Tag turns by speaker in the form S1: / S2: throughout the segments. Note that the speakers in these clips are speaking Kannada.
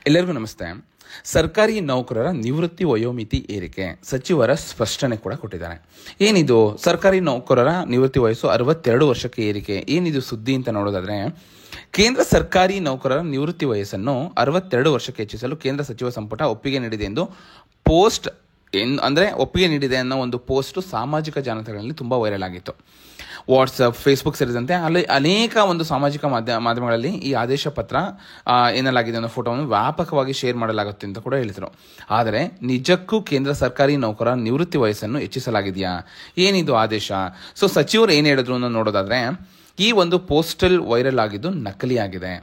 S1: ಎಲ್ಲರಿಗೂ ನಮಸ್ತೆ. ಸರ್ಕಾರಿ ನೌಕರರ ನಿವೃತ್ತಿ ವಯೋಮಿತಿ ಏರಿಕೆ ಸಚಿವರ ಸ್ಪಷ್ಟನೆ ಕೂಡ ಕೊಟ್ಟಿದ್ದಾರೆ. ಏನಿದು ಸರ್ಕಾರಿ ನೌಕರರ ನಿವೃತ್ತಿ ವಯಸ್ಸು 62 ವರ್ಷಕ್ಕೆ ಏರಿಕೆ, ಏನಿದು ಸುದ್ದಿ ಅಂತ ನೋಡೋದಾದ್ರೆ, ಕೇಂದ್ರ ಸರ್ಕಾರಿ ನೌಕರರ ನಿವೃತ್ತಿ ವಯಸ್ಸನ್ನು 62 ವರ್ಷಕ್ಕೆ ಹೆಚ್ಚಿಸಲು ಕೇಂದ್ರ ಸಚಿವ ಸಂಪುಟ ಒಪ್ಪಿಗೆ ನೀಡಿದೆ ಎಂದು ಒಪ್ಪಿಗೆ ನೀಡಿದೆ ಅನ್ನೋ ಒಂದು ಪೋಸ್ಟ್ ಸಾಮಾಜಿಕ ಜಾಲತಾಣಗಳಲ್ಲಿ ತುಂಬ ವೈರಲ್ ಆಗಿತ್ತು. ವಾಟ್ಸಪ್, ಫೇಸ್ಬುಕ್ ಸೇರಿದಂತೆ ಅಲ್ಲಿ ಅನೇಕ ಒಂದು ಸಾಮಾಜಿಕ ಮಾಧ್ಯಮಗಳಲ್ಲಿ ಈ ಆದೇಶ ಪತ್ರ ಏನೆಲ್ಲಾಗಿದೆ ಅನ್ನೋ ಫೋಟೋವನ್ನು ವ್ಯಾಪಕವಾಗಿ ಶೇರ್ ಮಾಡಲಾಗುತ್ತೆ ಅಂತ ಕೂಡ ಹೇಳಿದರು. ಆದರೆ ನಿಜಕ್ಕೂ ಕೇಂದ್ರ ಸರ್ಕಾರಿ ನೌಕರರ ನಿವೃತ್ತಿ ವಯಸ್ಸನ್ನು ಹೆಚ್ಚಿಸಲಾಗಿದೆಯಾ? ಏನಿದು ಆದೇಶ? ಸೊ ಸಚಿವರು ಏನು ಹೇಳಿದ್ರು ಅನ್ನೋ ನೋಡೋದಾದ್ರೆ, ಈ ಒಂದು ಪೋಸ್ಟಲ್ ವೈರಲ್ ಆಗಿದ್ದು ನಕಲಿಯಾಗಿದೆ.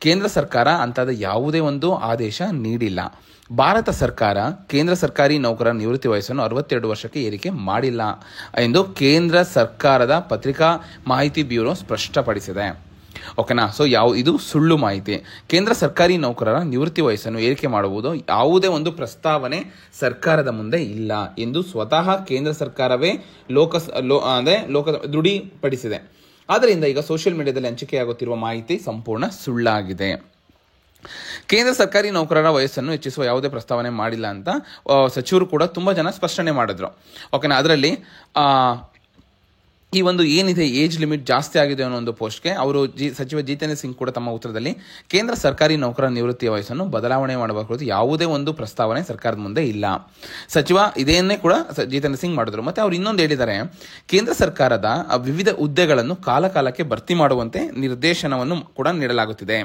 S1: ಕೇಂದ್ರ ಸರ್ಕಾರ ಅಂತಾದ ಯಾವುದೇ ಒಂದು ಆದೇಶ ನೀಡಿಲ್ಲ. ಭಾರತ ಸರ್ಕಾರ ಕೇಂದ್ರ ಸರ್ಕಾರಿ ನೌಕರರ ನಿವೃತ್ತಿ ವಯಸ್ಸನ್ನು 62 ವರ್ಷಕ್ಕೆ ಏರಿಕೆ ಮಾಡಿಲ್ಲ ಎಂದು ಕೇಂದ್ರ ಸರ್ಕಾರದ ಪತ್ರಿಕಾ ಮಾಹಿತಿ ಬ್ಯೂರೋ ಸ್ಪಷ್ಟಪಡಿಸಿದೆ. ಓಕೆನಾ? ಸೊ ಇದು ಸುಳ್ಳು ಮಾಹಿತಿ. ಕೇಂದ್ರ ಸರ್ಕಾರಿ ನೌಕರರ ನಿವೃತ್ತಿ ವಯಸ್ಸನ್ನು ಏರಿಕೆ ಮಾಡುವುದು ಯಾವುದೇ ಒಂದು ಪ್ರಸ್ತಾವನೆ ಸರ್ಕಾರದ ಮುಂದೆ ಇಲ್ಲ ಎಂದು ಸ್ವತಃ ಕೇಂದ್ರ ಸರ್ಕಾರವೇ ದೃಢಪಡಿಸಿದೆ. ಆದ್ದರಿಂದ ಈಗ ಸೋಷಿಯಲ್ ಮೀಡಿಯಾದಲ್ಲಿ ಹಂಚಿಕೆಯಾಗುತ್ತಿರುವ ಮಾಹಿತಿ ಸಂಪೂರ್ಣ ಸುಳ್ಳಾಗಿದೆ. ಕೇಂದ್ರ ಸರ್ಕಾರಿ ನೌಕರರ ವಯಸ್ಸನ್ನು ಹೆಚ್ಚಿಸುವ ಯಾವುದೇ ಪ್ರಸ್ತಾವನೆ ಮಾಡಿಲ್ಲ ಅಂತ ಸಚಿವರು ಕೂಡ ತುಂಬ ಜನ ಸ್ಪಷ್ಟನೆ ಮಾಡಿದ್ರು. ಓಕೆನಾ? ಅದರಲ್ಲಿ ಈ ಒಂದು ಏನಿದೆ ಏಜ್ ಲಿಮಿಟ್ ಜಾಸ್ತಿ ಆಗಿದೆ ಅನ್ನೋ ಒಂದು ಪೋಸ್ಟ್ಗೆ ಅವರು ಸಚಿವ ಜಿತೇಂದ್ರ ಸಿಂಗ್ ಕೂಡ ತಮ್ಮ ಉತ್ತರದಲ್ಲಿ ಕೇಂದ್ರ ಸರ್ಕಾರಿ ನೌಕರರ ನಿವೃತ್ತಿಯ ವಯಸ್ಸನ್ನು ಬದಲಾವಣೆ ಮಾಡುವ ಕುರಿತು ಯಾವುದೇ ಒಂದು ಪ್ರಸ್ತಾವನೆ ಸರ್ಕಾರದ ಮುಂದೆ ಇಲ್ಲ. ಸಚಿವ ಇದನ್ನೇ ಕೂಡ ಜಿತೇಂದ್ರ ಸಿಂಗ್ ಮಾಡಿದ್ರು. ಮತ್ತೆ ಅವ್ರು ಇನ್ನೊಂದು ಹೇಳಿದ್ದಾರೆ, ಕೇಂದ್ರ ಸರ್ಕಾರದ ವಿವಿಧ ಹುದ್ದೆಗಳನ್ನು ಕಾಲಕಾಲಕ್ಕೆ ಭರ್ತಿ ಮಾಡುವಂತೆ ನಿರ್ದೇಶನವನ್ನು ಕೂಡ ನೀಡಲಾಗುತ್ತಿದೆ.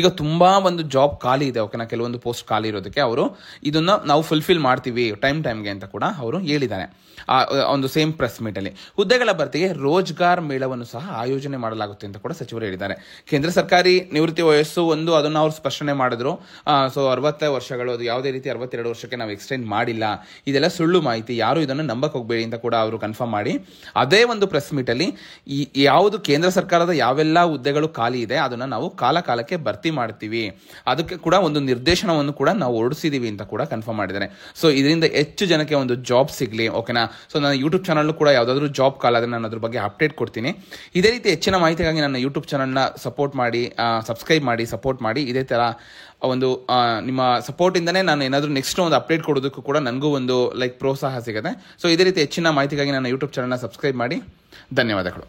S1: ಈಗ ತುಂಬಾ ಒಂದು ಜಾಬ್ ಖಾಲಿ ಇದೆ. ಓಕೆನಾ? ಕೆಲವೊಂದು ಪೋಸ್ಟ್ ಖಾಲಿ ಇರೋದಕ್ಕೆ ಅವರು ಇದನ್ನ ನಾವು ಫುಲ್ಫಿಲ್ ಮಾಡ್ತೀವಿ ಟೈಮ್ಗೆ ಅಂತ ಕೂಡ ಅವರು ಹೇಳಿದ್ದಾರೆ. ಒಂದು ಸೇಮ್ ಪ್ರೆಸ್ ಮೀಟ್ ಅಲ್ಲಿ ಹುದ್ದೆಗಳ ಭರ್ತಿಗೆ ರೋಜ್ಗಾರ್ ಮೇಳವನ್ನು ಸಹ ಆಯೋಜನೆ ಮಾಡಲಾಗುತ್ತೆ ಅಂತ ಕೂಡ ಸಚಿವರು ಹೇಳಿದ್ದಾರೆ. ಕೇಂದ್ರ ಸರ್ಕಾರಿ ನಿವೃತ್ತಿ ವಯಸ್ಸು ಅದನ್ನು ಅವರು ಸ್ಪಷ್ಟನೆ ಮಾಡಿದ್ರು. ಸೊ 60 ವರ್ಷಗಳು, ಅದು ಯಾವುದೇ ರೀತಿ 62 ವರ್ಷಕ್ಕೆ ನಾವು ಎಕ್ಸ್ಟೆಂಡ್ ಮಾಡಿಲ್ಲ. ಇದೆಲ್ಲ ಸುಳ್ಳು ಮಾಹಿತಿ, ಯಾರು ಇದನ್ನು ನಂಬಕ್ ಹೋಗಬೇಡಿ ಅಂತ ಕೂಡ ಅವರು ಕನ್ಫರ್ಮ್ ಮಾಡಿ ಅದೇ ಒಂದು ಪ್ರೆಸ್ ಮೀಟ್ ಅಲ್ಲಿ ಯಾವುದು ಕೇಂದ್ರ ಸರ್ಕಾರದ ಯಾವೆಲ್ಲ ಹುದ್ದೆಗಳು ಖಾಲಿ ಇದೆ ಅದನ್ನ ನಾವು ಕಾಲಕಾಲಕ್ಕೆ ಭರ್ತಿ ಮಾಡ್ತೀವಿ, ಅದಕ್ಕೆ ಕೂಡ ಒಂದು ನಿರ್ದೇಶನವನ್ನು ಕೂಡ ನಾವು ಹೊರಡಿಸಿದೀವಿ ಅಂತ ಕೂಡ ಕನ್ಫರ್ಮ್ ಮಾಡಿದ್ದಾರೆ. ಸೊ ಇದರಿಂದ ಹೆಚ್ಚು ಜನಕ್ಕೆ ಒಂದು ಜಾಬ್ ಸಿಗ್ಲಿ. ಓಕೆನಾ? ಸೊ ನನ್ನ ಯೂಟ್ಯೂಬ್ ಚಾನಲ್ ಕೂಡ ಯಾವುದಾದ್ರೂ ಜಾಬ್ ಕಾಲ್ ಆದರೆ ನಾನು ಅದ್ರ ಬಗ್ಗೆ ಅಪ್ಡೇಟ್ ಕೊಡ್ತೀನಿ. ಇದೇ ರೀತಿ ಹೆಚ್ಚಿನ ಮಾಹಿತಿಗಾಗಿ ನನ್ನ ಯೂಟ್ಯೂಬ್ ಚಾನಲ್ನ ಸಪೋರ್ಟ್ ಮಾಡಿ, ಸಬ್ಸ್ಕ್ರೈಬ್ ಮಾಡಿ, ಸಪೋರ್ಟ್ ಮಾಡಿ. ಇದೇ ಥರ ಒಂದು ನಿಮ್ಮ ಸಪೋರ್ಟಿಂದನೇ ನಾನು ಏನಾದರೂ ನೆಕ್ಸ್ಟ್ ಒಂದು ಅಪ್ಡೇಟ್ ಕೊಡೋದಕ್ಕೂ ಕೂಡ ನನಗೂ ಒಂದು ಪ್ರೋತ್ಸಾಹ ಸಿಗುತ್ತೆ. ಸೊ ಇದೇ ರೀತಿ ಹೆಚ್ಚಿನ ಮಾಹಿತಿಗಾಗಿ ನನ್ನ ಯೂಟ್ಯೂಬ್ ಚಾನಲ್ನ ಸಬ್ಸ್ಕ್ರೈಬ್ ಮಾಡಿ. ಧನ್ಯವಾದಗಳು.